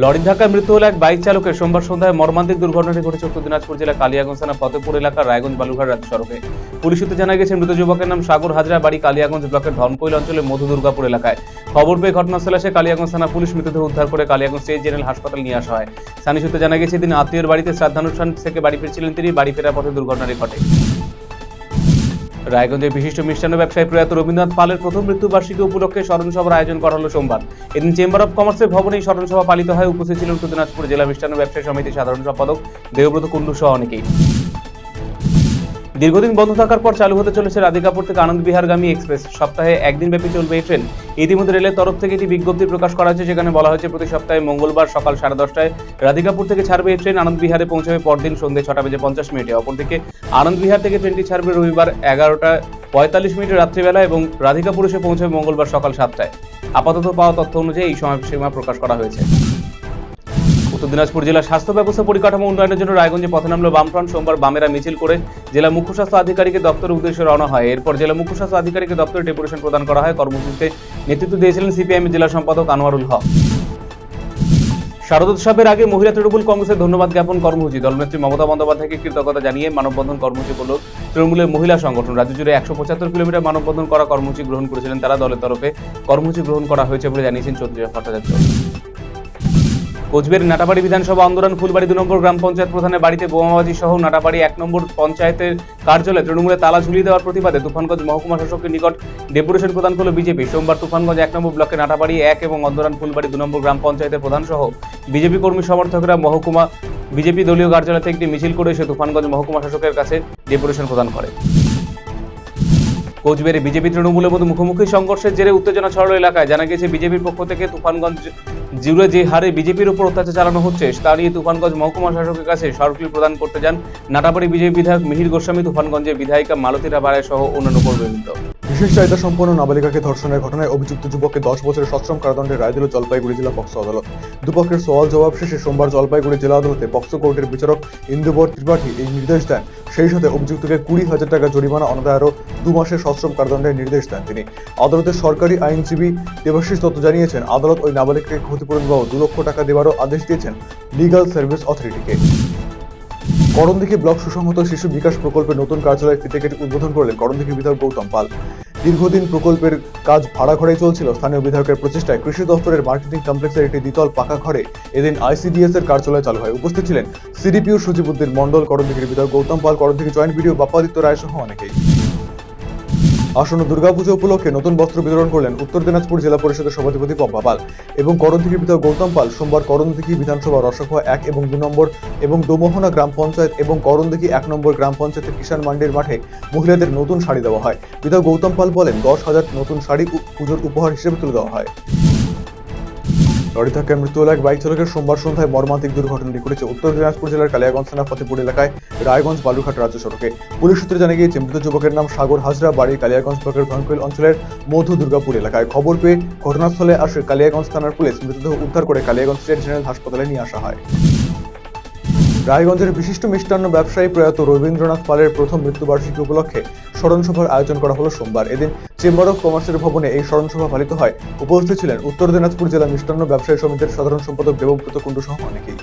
লরির ধাক্কায় মৃত্যু হল এক বাইক চালকের। সোমবার সন্ধ্যায় মর্মান্তিক দুর্ঘটনাটি ঘটেছে উত্তর দিনাজপুর জেলা কালিয়াগঞ্জ থানা ফতেপুর এলাকার রায়গঞ্জ বালুঘাট রাজ্য সড়কে। পুলিশ সূত্রে জানা গেছে, মৃত যুবকের নাম সাগর হাজরা, বাড়ি কালিয়াগঞ্জ ব্লকের ধনকৈল অঞ্চলের মধু দুর্গাপুর এলাকায়। খবর পেয়ে ঘটনাস্থলে আসে কালিয়াগঞ্জ থানা পুলিশ। মৃতদেহ উদ্ধার করে কালিয়াগঞ্জ স্টেট জেনারেল হাসপাতাল নিয়ে আসা হয়। স্থানীয় সূত্রে জানা গেছে, তিনি আত্মীয়ের বাড়িতে শ্রাদ্ধানুষ্ঠান থেকে বাড়ি ফিরছিলেন। তিনি বাড়ি ফেরার পথে দুর্ঘটনাটি ঘটে। রায়গঞ্জের বিশিষ্ট মিষ্টান্ন ব্যবসায়ী প্রয়াত রবীন্দ্রনাথ পালের প্রথম মৃত্যুবার্ষিকী উপলক্ষে স্মরণসভার আয়োজন করা হলো সোমবার। এদিন চেম্বার অব কমার্সের ভবনে স্মরণসভা পালিত হয়। উপস্থিত ছিলেন উত্তর দিনাজপুর জেলা মিষ্টান্ন ব্যবসায়ী সমিতির সাধারণ সম্পাদক দেবব্রত কুণ্ডু সহ অনেকেই। দীর্ঘদিন বন্ধ থাকার পর চালু হতে চলেছে রাধিকাপুর থেকে আনন্দ বিহারগামী এক্সপ্রেস। সপ্তাহে একদিন ব্যাপী চলবে এই ট্রেন। ইতিমধ্যে রেলের তরফ থেকে একটি বিজ্ঞপ্তি প্রকাশ করা হয়েছে, যেখানে বলা হয়েছে প্রতি সপ্তাহে মঙ্গলবার সকাল 10:30টায় রাধিকাপুর থেকে ছাড়বে এই ট্রেন। আনন্দ বিহারে পৌঁছাবে পরদিন সন্ধ্যে 6:50 অপরদিকে আনন্দ বিহার থেকে ট্রেনটি ছাড়বে রবিবার 11:45 রাত্রিবেলা এবং রাধিকাপুর এসে পৌঁছাবে মঙ্গলবার সকাল 7টায়। আপাতত পাওয়া তথ্য অনুযায়ী এই সময়সীমা প্রকাশ করা হয়েছে। উত্তর দিনাজপুর জেলার স্বাস্থ্য ব্যবস্থা পরিকাঠামো উন্নয়নের জন্য রায়গঞ্জে পথে নামল বামফ্রন্ট। সোমবার বামেরা মিছিল করে জেলা মুখ্য স্বাস্থ্য আধিকারিকের দপ্তরের উদ্দেশ্যে রওনা হয়। এরপর জেলা মুখ্য স্বাস্থ্য আধিকারিকের দপ্তরে ডেপুটেশন প্রদান করা হয়। কর্মসূচিতে নেতৃত্ব দিয়েছিলেন সিপিআইএম জেলা সম্পাদক আনোয়ারুল হক। শারদোৎসবের আগে মহিলা তৃণমূল কংগ্রেসের ধন্যবাদ জ্ঞাপন কর্মসূচি। দলনেত্রী মমতা বন্দ্যোপাধ্যায়কে কৃতজ্ঞতা জানিয়ে মানববন্ধন কর্মসূচি করল তৃণমূলের মহিলা সংগঠন। রাজ্য জুড়ে 175 কিলোমিটার মানববন্ধন করা কর্মসূচি গ্রহণ করেছিলেন তারা। দলের তরফে কর্মসূচি গ্রহণ করা হয়েছে বলে জানিয়েছেন চন্দ্রিমা ভট্টাচার্য। কোচবিহারের নাটাবাড়ি বিধানসভা আন্দোলন ফুলবাড়ি 2 নম্বর গ্রাম পঞ্চায়েত প্রধানের বাড়িতে বোমাবাজি সহ নাটাবাড়ি 1 নম্বর পঞ্চায়েতের কার্যালয়ে তৃণমূলের তালা ঝুলিয়ে দেওয়ার প্রতিবাদে তুফানগঞ্জ মহকুমা শাসকের নিকট ডেপুটেশন প্রদান করল বিজেপি। সোমবার তুফানগঞ্জ 1 নম্বর ব্লকের নাটাবাড়ি 1 এবং অন্দরান ফুলবাড়ি 2 নম্বর গ্রাম পঞ্চায়েতের প্রধান সহ বিজেপি কর্মী সমর্থকরা মহকুমা বিজেপি দলীয় কার্যালয় থেকে একটি মিছিল করে এসে তুফানগঞ্জ মহকুমা শাসকের কাছে ডেপুটেশন প্রদান করে। কোচবিহারে বিজেপি তৃণমূলের মধ্যে মুখোমুখি সংঘর্ষের জেরে উত্তেজনা ছড়ালো এলাকায়। জানা গেছে, বিজেপির পক্ষ থেকে তুফানগঞ্জ জুড়ে যে হারে বিজেপির উপর অত্যাচার চালানো হচ্ছে তা নিয়ে তুফানগঞ্জ মহকুমা শাসকের কাছে স্মারকলিপি প্রদান করতে যান নাটাবাড়ি বিজেপি বিধায়ক মিহির গোস্বামী, তুফানগঞ্জের বিধায়িকা মালতী রায় সহ অন্যান্য কর্মীবৃন্দ। বিশেষ চাহিদা সম্পন্ন নাবালিকাকে ধর্ষণের ঘটনায় অভিযুক্ত যুবককে 10 বছরের সশ্রম কারাদণ্ডের রায় দিল জলপাইগুড়ি জেলা পক্সো আদালত। দুপক্ষের সওয়াল জবাব শেষে সোমবার জলপাইগুড়ি জেলা আদালতে পক্সো কোর্টের বিচারক ইন্দুবর ত্রিপাঠী এই নির্দেশ দেন। সেই সাথে অভিযুক্তকে 20,000 টাকা জরিমানা অনাদায় আরও 2 মাসের সশ্রম কারাদণ্ডের নির্দেশ দেন তিনি। আদালতের সরকারি আইনজীবী দেবাশিস দত্ত জানিয়েছেন, আদালত ওই নাবালিকাকে ক্ষতিপূরণ বাবদ 2 লক্ষ টাকা দেওয়ারও আদেশ দিয়েছেন লিগাল সার্ভিস অথরিটিকে। করণদিঘি ব্লক সুসংহত শিশু বিকাশ প্রকল্পের নতুন কার্যালয় ফিতে কেটে উদ্বোধন করলেন করণদিঘি বিধায়ক গৌতম পাল। দীর্ঘদিন প্রকল্পের কাজ ভাড়া ঘরেই চলছিল। স্থানীয় বিধায়কের প্রচেষ্টায় কৃষি দপ্তরের মার্কেটিং কমপ্লেক্সের একটি দ্বিতল পাকা ঘরে এদিন আইসিডিএস এর কার্যালয় চালু হয়। উপস্থিত ছিলেন সিডিপিও সজিবউদ্দিন মণ্ডল, করণদিঘির বিধায়ক গৌতম পাল, করণদিঘি জয়েন্ট ভিডিও বাপ্পাদিত্য রায় সহ অনেকেই। আসন্ন দুর্গাপুজো উপলক্ষে নতুন বস্ত্র বিতরণ করলেন উত্তর দিনাজপুর জেলা পরিষদের সভাধিপতি পম্পা পাল এবং করণদিঘি বিধায়ক গৌতম পাল। সোমবার করণদিঘি বিধানসভা রসখোয়া 1 এবং 2 নম্বর এবং দোমোহনা গ্রাম পঞ্চায়েত এবং করণদিঘি 1 নম্বর গ্রাম পঞ্চায়েতের কিষাণ মান্ডির মাঠে মহিলাদের নতুন শাড়ি দেওয়া হয়। বিধায়ক গৌতম পাল বলেন, 10,000 নতুন শাড়ি পুজোর উপহার হিসেবে তুলে দেওয়া হয়। লরি ধাক্কায় মৃত্যু হল এক বাইক চালকের। সোমবার সন্ধ্যায় মর্মান্তিক দুর্ঘটনাটি ঘটেছে উত্তর দিনাজপুর জেলার কালিয়াগঞ্জ থানা ফতেপুর এলাকায় রায়গঞ্জ বালুঘাট রাজ্য সড়কে। পুলিশ সূত্রে জানা গিয়েছে, মৃত যুবকের নাম সাগর হাজরা, বাড়ি কালিয়াগঞ্জ ব্লকের ধনকৈল অঞ্চলের মধু দুর্গাপুর এলাকায়। খবর পেয়ে ঘটনাস্থলে আসে কালিয়াগঞ্জ থানার পুলিশ। মৃতদেহ উদ্ধার করে কালিয়াগঞ্জ স্টেট জেনারেল হাসপাতালে নিয়ে আসা হয়। রায়গঞ্জের বিশিষ্ট মিষ্টান্ন ব্যবসায়ী প্রয়াত রবীন্দ্রনাথ পালের প্রথম মৃত্যুবার্ষিকী উপলক্ষে স্মরণসভার আয়োজন করা হলো সোমবার। এদিন চেম্বার অব কমার্সের ভবনে এই স্মরণসভা পালিত হয়। উপস্থিত ছিলেন উত্তর দিনাজপুর জেলা মিষ্টান্ন ব্যবসায়ী সমিতির সাধারণ সম্পাদক দেবব্রত কুণ্ডু সহ অনেকেই।